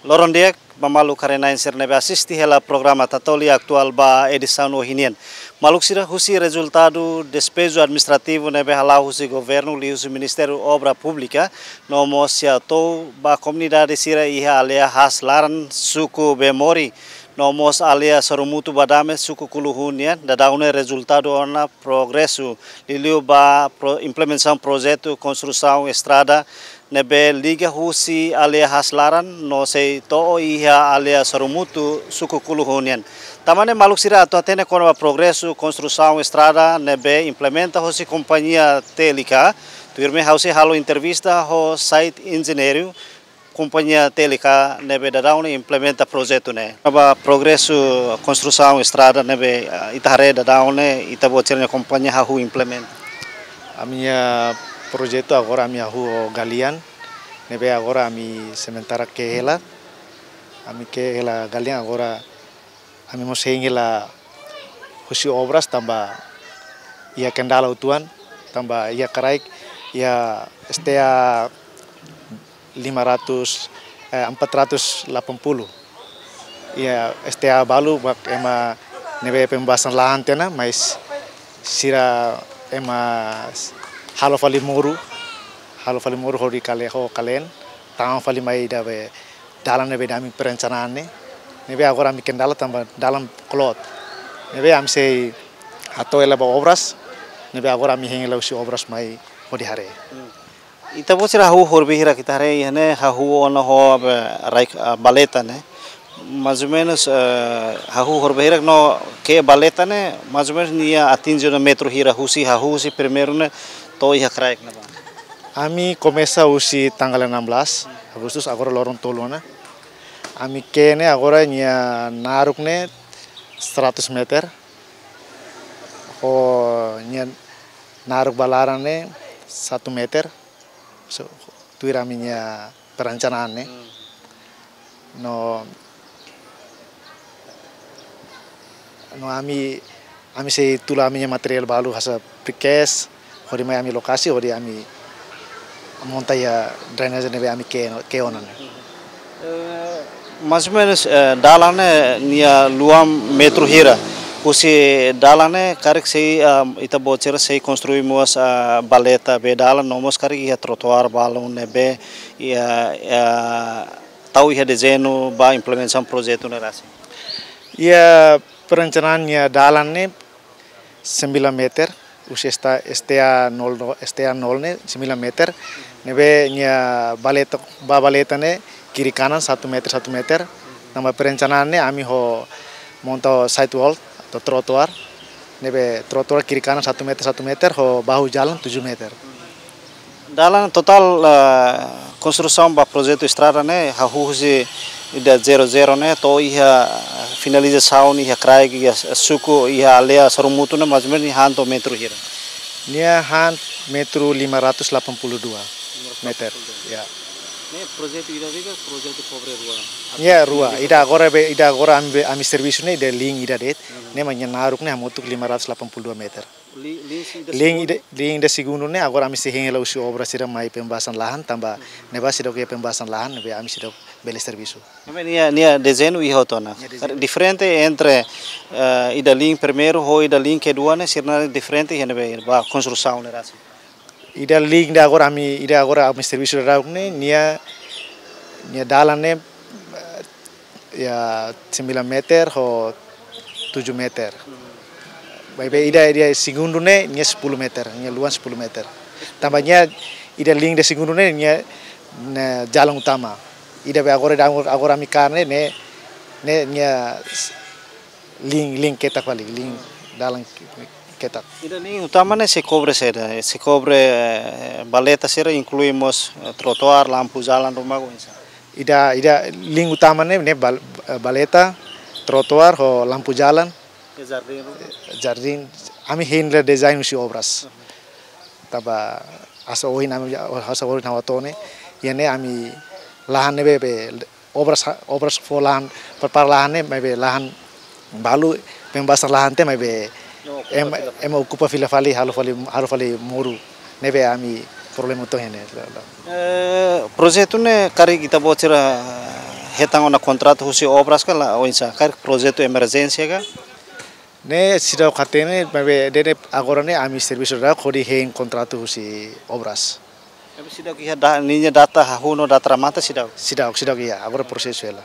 Loron dia mamalu karena inser nebe assisti hela programa tatoli aktual ba edição no hinian. Maluk sira husi resultado despejo administrativo nebe halau husi governo li husi Ministério Obra Pública no mosia to ba comunidade sira iha alea has laran suku bemori no mos alea sorumutu badame suku kuluhunia dadaune resultado ona progresso liliu ba implementação projeto construção estrada nebe liga husi alea haslaran no sei to iha alea sorumutu suku kuluhunian. Tamane maluk sira atau atene kono progresso construção estrada nebe implementa husi companhia télica tuirme hausi halo entrevista ho site engenheiro companhia télica nebe dadaune implementa projeto ne. Aba progresso construção estrada nebe itahare dadaune itabocernya companhia hahu implementa. A minha projeto agora a minha rua Galian, nebe agora a mi sementara que ela Galian agora a mi moseng ela husi obras tamba ia kendala utuan tamba ia karaik ia estea 480 ia estea balu bak ema nebe pembahasan lahan tena mais sira ema halo fali muru hori kalen tang fali mai dabe dalam nebe dami perencanaan nebe agora mi kendala tamba dalam klot nebe am sei atau ela obras nebe agora mi hengela usi obras mai hodi hare ita bocira hahu horbihira kita hare yane hahu ono ho raik baleta ne mais ou menos hahu horbihira no que baleta ne mais ou menos nia atinge no metro hira husi hahu si primeiro ne to iha kraik na ba. Ami começa usi tanggal 16 Agustus agora lorong tolona. Ami kene agora nya naruk ne 100 meter. O nya naruk balaran ne 1 meter. So tuira minya perencanaan ne. No ami se tula minya material balu hasa prikes hori mai ami lokasi hori ami monta ya drainase nebe ami ke onan. Mais ou menos dalane nia luam metro hira usi dalane karik sei ita bocera sei construímos baleta be dalan nomos karik ia trotoar balon nebe ia tau ia desenho ba implementação projeto nerasi. Ia perencanaannya dalan ne 9 meter usia estea 0 ne 9 meter nebe nya baleta ne kiri kanan 1 meter nama perencanaannya ami ho monto side wall atau trotoar nebe trotoar kiri kanan 1 meter ho bahu jalan 7 meter. Dalam total construção ba projeto estrada ne hahu si ida 00 ne to iha finalização iha kraig iha suku iha alea sorumutu ne mais ou menos hanto metro hira. Nia han metro 582 meter ya. Ne projeto ida viga projeto pobre rua. Ya rua ida agora ami serviço ne ida link ida det ne manya naruk ne hamutuk 582 meter. Link da segundo ne agora ami se hengela usi obra sira mai pembahasan lahan tambah neba sidok ya pembahasan lahan nebe ami sidok bele serviço. Nia desenho iha otona. Diferente entre ida link primeiro ho ida link kedua ne sirna diferente nebe ba construção ne rasi. Ida link da agora ami serviço da ne nia dalan ne ya 9 meter ho 7 meter. Baik ida segundo ne nya 10 meter, nya luas 10 meter. Tambahnya ida link de segundo ne nya jalan utama. Ida agora mi carne ne nya link ketak kali, link dalam ketak. Ida link utama ne se cobre baleta sera incluímos trotoar, lampu jalan rumah goinsa. Ida link utama ne baleta, trotoar ho lampu jalan. Jardim ami hindra design usi obras taba asa ohin hawatone yane ami lahan nebe obras fo lahan per lahan ne mebe lahan balu pembahasan lahan te mebe em ocupa fila fali halo fali muru nebe ami problema to hene projeto ne kari kita bocera hetang ona kontrat husi obras kan la oinsa kar projeto emergensia ka Ne sidau katene babe dene agora ne ami serviço da khodi hein contrato husi obras. tapi sidau ki da ninya data hahuno data ramata sidau Sidau ya agora processo ela.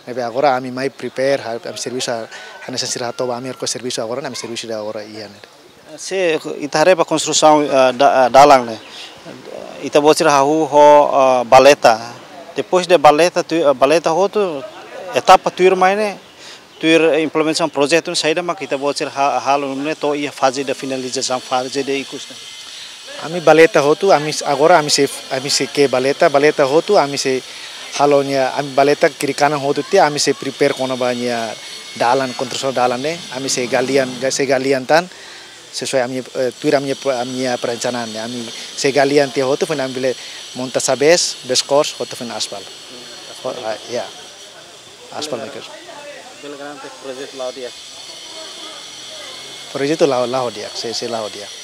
Nebe agora ami mai prepare ami serviço hana sirato ba ami ko serviço agora ami serviço da agora iya ne. se itare pa construção dalang ne ita bocir hahu ho baleta depois de baleta hotu etapa tuir maine tuir implementação projeto saída mak ita bocir halo ne to ia fase de finalização fase de ikus ne Ami baleta hotu agora ami se ke baleta hotu ami se halonya ami baleta kiri kanan hotu ti ami se prepare kono banyak dalan konstruksi dalan ne ami se galian tan sesuai tuir ami perencanaan ami se galian ti hotu fen ambil monta sabes beskors hotu fen aspal ya aspal makers belgrante projeto lao dia projeto lao dia se lao dia